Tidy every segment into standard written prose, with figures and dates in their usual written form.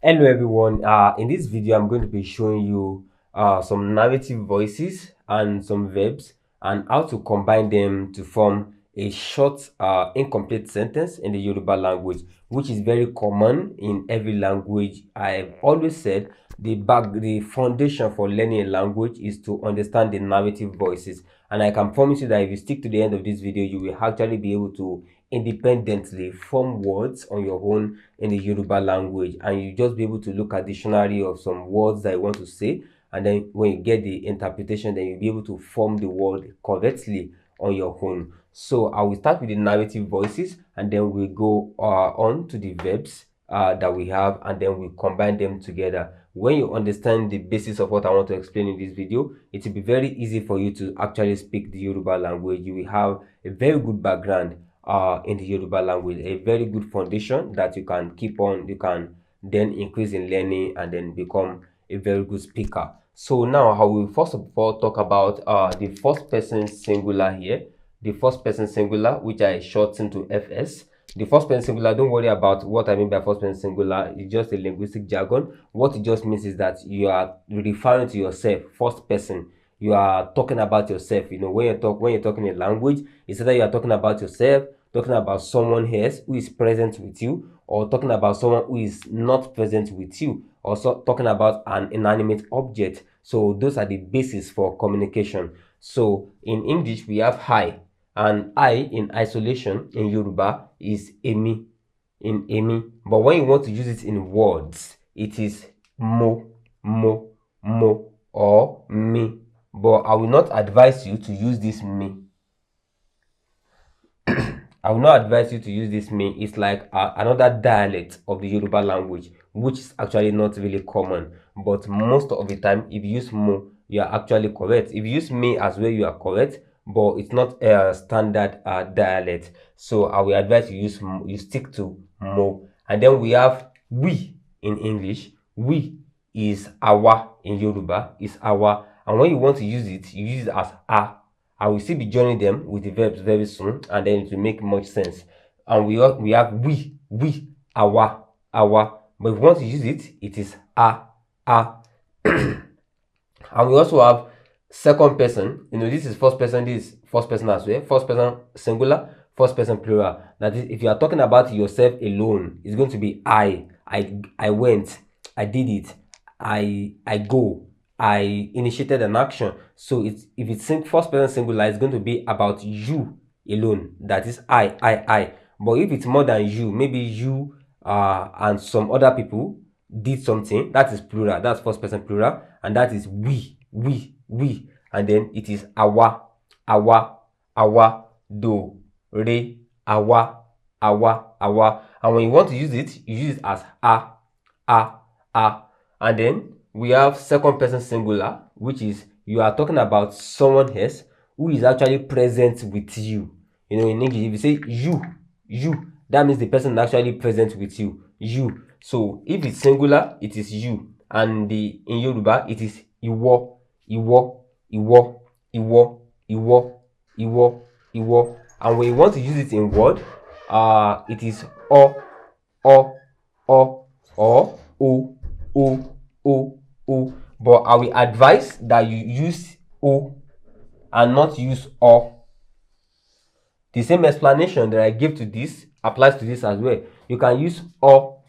Hello everyone, in this video I'm going to be showing you some narrative voices and some verbs and how to combine them to form a short incomplete sentence in the Yoruba language, which is very common in every language. I've always said the foundation for learning a language is to understand the narrative voices, and I can promise you that if you stick to the end of this video, you will actually be able to independently form words on your own in the Yoruba language, and you just be able to look at dictionary of some words that you want to say, and then when you get the interpretation, then you'll be able to form the word correctly on your own. So I will start with the narrative voices, and then we'll go on to the verbs that we have, and then we combine them together. When you understand the basis of what I want to explain in this video, it will be very easy for you to actually speak the Yoruba language. You will have a very good background in the Yoruba language, a very good foundation that you can keep on. You can then increase in learning and then become a very good speaker. So now I will first of all talk about the first person singular here. The first person singular, which I shorten to FS. The first person singular, don't worry about what I mean by first person singular. It's just a linguistic jargon. What it just means is that you are referring to yourself, first person. You are talking about yourself. You know, when you're talking a language, it's either you are talking about yourself, talking about someone else who is present with you, or talking about someone who is not present with you, or talking about an inanimate object. So those are the basis for communication. So in English, we have I, and I in isolation in Yoruba is Emi, in Emi. But when you want to use it in words, it is mo, or me. But I will not advise you to use this me. I will not advise you to use this me. It's like another dialect of the Yoruba language, which is actually not really common. But most of the time, if you use mo, you are actually correct. If you use me as well, you are correct. But it's not a standard dialect. So I will advise you stick to mo. And then we have we in English. We is awa in Yoruba. Is awa. And when you want to use it, you use it as a. I will still be joining them with the verbs very soon, and then it will make much sense. And we have we, our. But if you want to use it, it is a. And we also have second person. You know, this is first person, this is first person as well. First person singular, first person plural. That is, if you are talking about yourself alone, it's going to be I went, I did it, I go, I initiated an action. So if it's first person singular, it's going to be about you alone. That is I. But if it's more than you, maybe you and some other people did something, that is plural. That's first person plural, and that is we. And then it is awa, do, re, awa. And when you want to use it, you use it as a. And then we have second person singular, which is you are talking about someone else who is actually present with you. You know, in English, if you say you, that means the person actually present with you. You. So if it's singular, it is you. And in Yoruba, it is iwo. And when you want to use it in word, it is o, o. But I will advise that you use o and not use o. The same explanation that I gave to this applies to this as well. You can use o,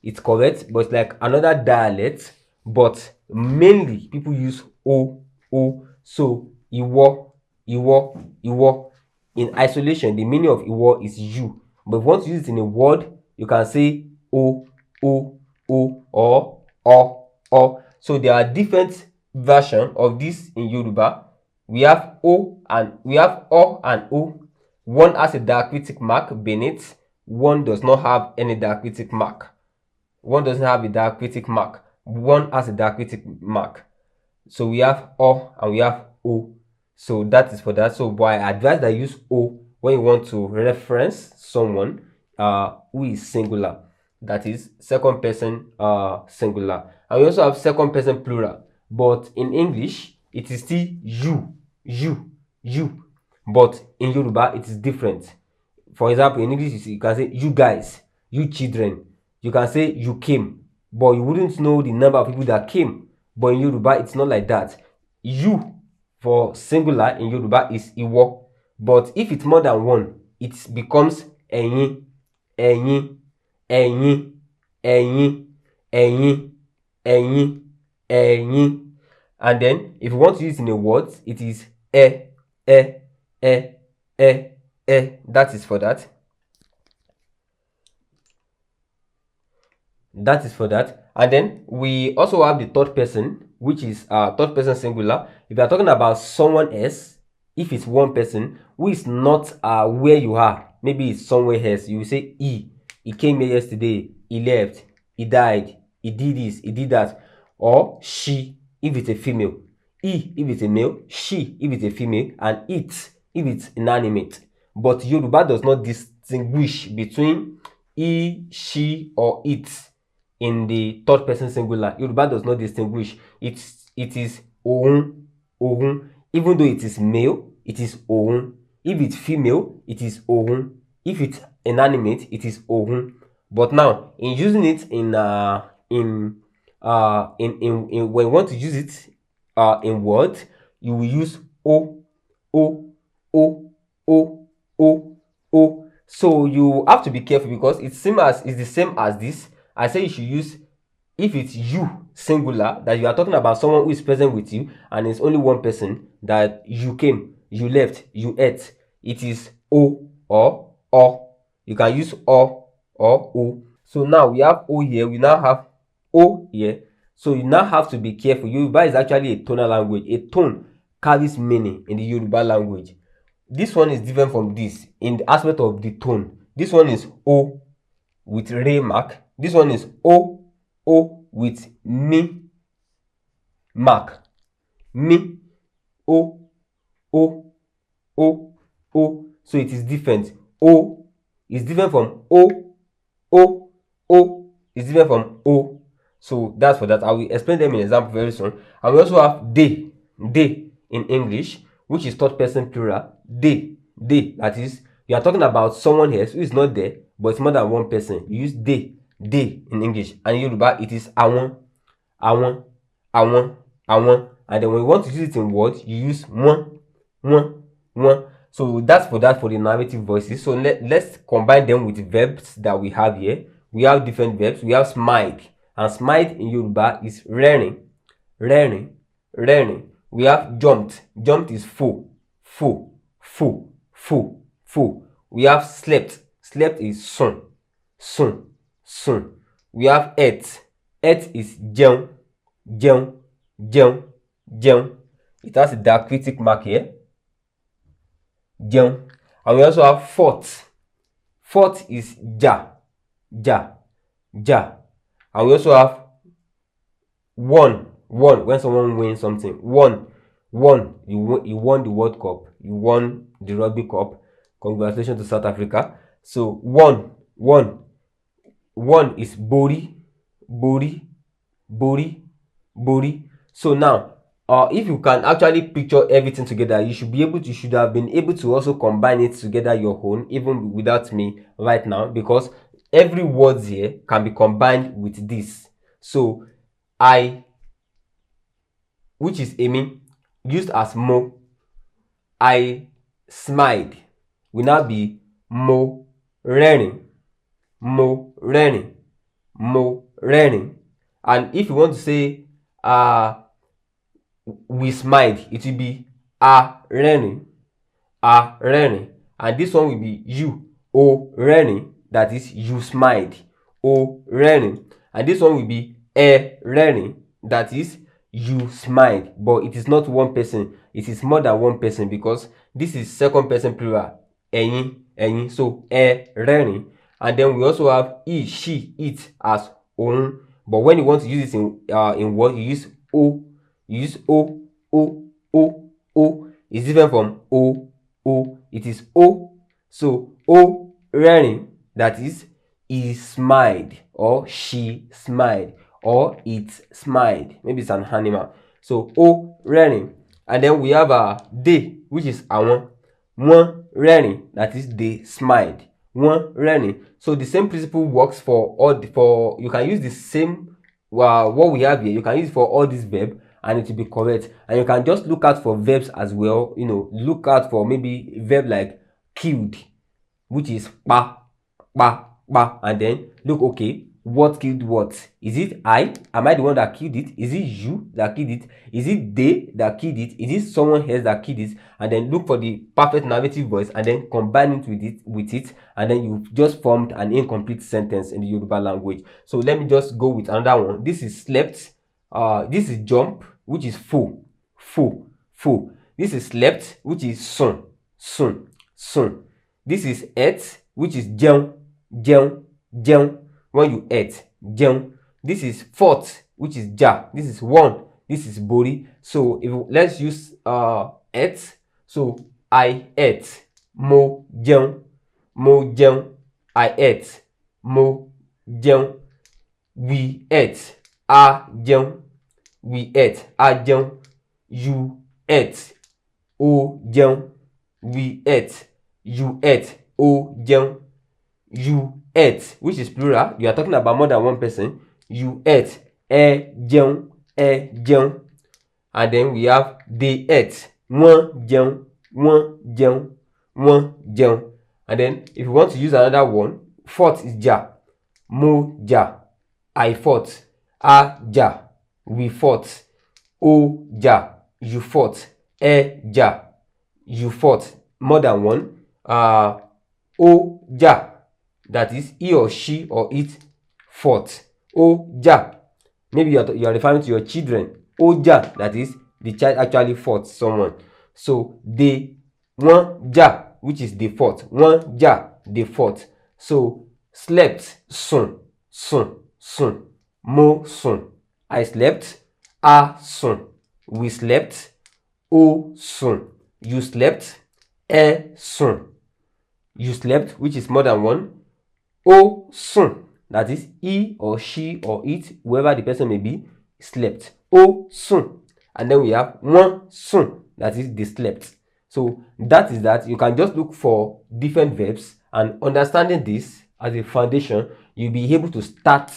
it's correct, but it's like another dialect. But mainly people use o. So iwo. In isolation, the meaning of iwo is you. But if you want to use it in a word, you can say o, or o. So there are different versions of this in Yoruba. We have o and o. One has a diacritic mark beneath. One does not have any diacritic mark. One doesn't have a diacritic mark. One has a diacritic mark. So we have o and we have o. So that is for that. So but I advise that you use o when you want to reference someone who is singular. That is second person singular. And we also have second person plural. But in English, it is still you. But in Yoruba, it is different. For example, in English, you can say you guys, you children. You can say you came, but you wouldn't know the number of people that came. But in Yoruba, it's not like that. You for singular in Yoruba is iwo, but if it's more than one, it becomes ẹ̀yin, ẹ̀yin, ẹ̀yin, ẹ̀yin, ẹ̀yin, ẹ̀yin, ẹ̀yin. And then if you want to use it in a word, it is ẹ, ẹ, ẹ, ẹ, ẹ. That is for that. That is for that. And then we also have the third person, which is third person singular. If you are talking about someone else, if it's one person who is not where you are, maybe it's somewhere else, you will say he came here yesterday, he left, he died, he did this, he did that. Or she, if it's a female, he if it's a male, she if it's a female, and it if it's inanimate. But Yoruba does not distinguish between he, she, or it in the third person singular. Yoruba does not distinguish. It is ohun, ohun. Even though it is male, it is ohun. If it's female, it is ohun. If it's inanimate, it is ohun. But now, in using it in when you want to use it in words, you will use o, o, o, o, o, o. So you have to be careful because it's the same as this. I say you should use, if it's you singular, that you are talking about someone who is present with you and it's only one person, that you came, you left, you ate, it is o or o. You can use o or o. So now we have o here, we now have o here. So you now have to be careful. Yoruba is actually a tonal language. A tone carries meaning in the Yoruba language. This one is different from this in the aspect of the tone. This one is o with re mark. This one is o with mi mark. Mi, o. So it is different. O is different from o is different from o. So that's for that. I will explain them in example very soon. And we also have they in English, which is third person plural. They, that is, you are talking about someone else who is not there, but it's more than one person. You use they in English. And in Yoruba, it is àwọn. And then when you want to use it in words, you use one. So that's for that, for the narrative voices. So let's combine them with verbs that we have here. We have different verbs. We have smile. And smile in Yoruba is rẹ́rìn. We have jumped. Jumped is fò. We have slept. Slept is sùn. We have ate. Ate is jẹun. It has a diacritic mark here. Jẹun. And we also have fought. Fought is jà. And we also have won. When someone wins something. Won. You won the World Cup. You won the Rugby Cup. Congratulations to South Africa. So won is bori. So now, if you can actually picture everything together, you should have been able to also combine it together your own, even without me right now, because every word here can be combined with this. So I, which is Amy, used as mo. I smiled, will now be mo rẹ́rìn. And if you want to say we smiled, it will be a rẹ́rìn. And this one will be you, o rẹ́rìn, that is you smiled, o rẹ́rìn. And this one will be ẹ rẹ́rìn, that is you smiled. But it is not one person, it is more than one person, because this is second person plural, ẹ̀yin. So ẹ rẹ́rìn. And then we also have he, she, it as òun. But when you want to use it in word, you use o. It's different from o. It is o. So o rẹ́rìn, that is he smiled, or she smiled, or it smiled. Maybe it's an animal. So o rẹ́rìn. And then we have they, which is àwọn. Wọ́n rẹ́rìn, that is they smiled. Wọ́n rẹ́rìn. So the same principle works for you can use the same what we have here, you can use it for all these verbs and it will be correct. And you can just look out for verbs as well. Look out for maybe a verb like killed, which is pa, and then look, okay, what killed what? Is it I? Am I the one that killed it? Is it you that killed it? Is it they that killed it? Is it someone else that killed it? And then look for the perfect narrative voice and then combine it with it, and then you've just formed an incomplete sentence in the Yoruba language. So let me just go with another one. This is slept. This is jump, which is fo. This is slept, which is sun. This is ate, which is jẹun. When you ate, jẹun. This is fought, which is ja. This is won. This is bori. So let's use ate. So I ate, mo jẹun. I ate, mo jẹun. We ate, a jẹun. We ate, a jẹun. You ate, o jẹun. We ate, you ate, o jẹun. You ate, which is plural. You are talking about more than one person. You ate, ẹ jẹun. And then we have they ate, wọ́n jẹun. And then if you want to use another one, fought is ja. Mo ja. I fought. A ja. We fought. O ja. You fought. Ẹ ja. You fought. More than one. O ja. That is he or she or it fought. O ja. Maybe you are referring to your children. O ja. That is the child actually fought someone. So they wọ́n ja, which is they fought. Wọ́n ja, they fought. So slept, sùn. Mo sùn. I slept. A sùn. We slept. O sùn. You slept. Ẹ sùn. You slept, which is more than one. O sùn. That is he or she or it, whoever the person may be, slept. O sùn. And then we have wọ́n sùn. That is they slept. So that is that. You can just look for different verbs, and understanding this as a foundation, you'll be able to start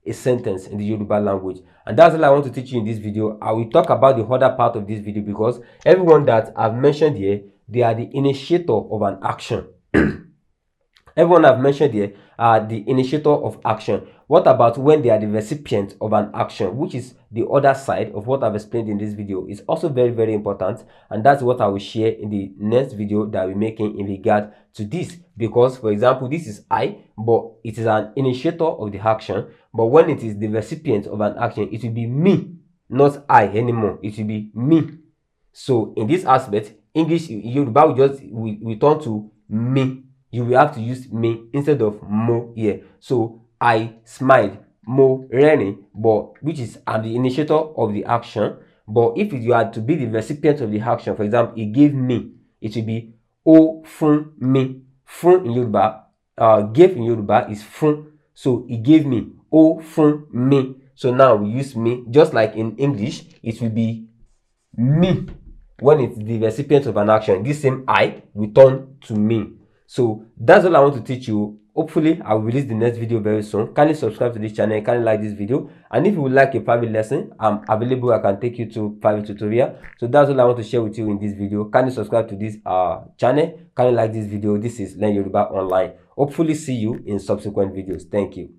a sentence in the Yoruba language. And that's all I want to teach you in this video. I will talk about the other part of this video because everyone that I've mentioned here, they are the initiator of an action. Everyone I've mentioned here are the initiator of action. What about when they are the recipient of an action, which is the other side of what I've explained in this video? Is also very, very important, and that's what I will share in the next video that we're making in regard to this. Because, for example, this is I, but it is an initiator of the action. But when it is the recipient of an action, it will be me, not I anymore. It will be me. So in this aspect, English, Yoruba, we turn to me. You will have to use me instead of mo here. So I smiled, mo rẹ́rìn, but which is I'm the initiator of the action. But if you are to be the recipient of the action, for example, he gave me, it will be o fún mi. Fún in Yoruba, gave in Yoruba is fún. So he gave me, o fún mi. So now we use me, just like in English, it will be me when it's the recipient of an action. This same I will turn to me. So that's all I want to teach you. Hopefully, I will release the next video very soon. Kindly subscribe to this channel, kindly like this video. And if you would like a private lesson, I'm available. I can take you to private tutorial. So that's all I want to share with you in this video. Kindly subscribe to this channel. Kindly like this video. This is Learn Yoruba Online. Hopefully, see you in subsequent videos. Thank you.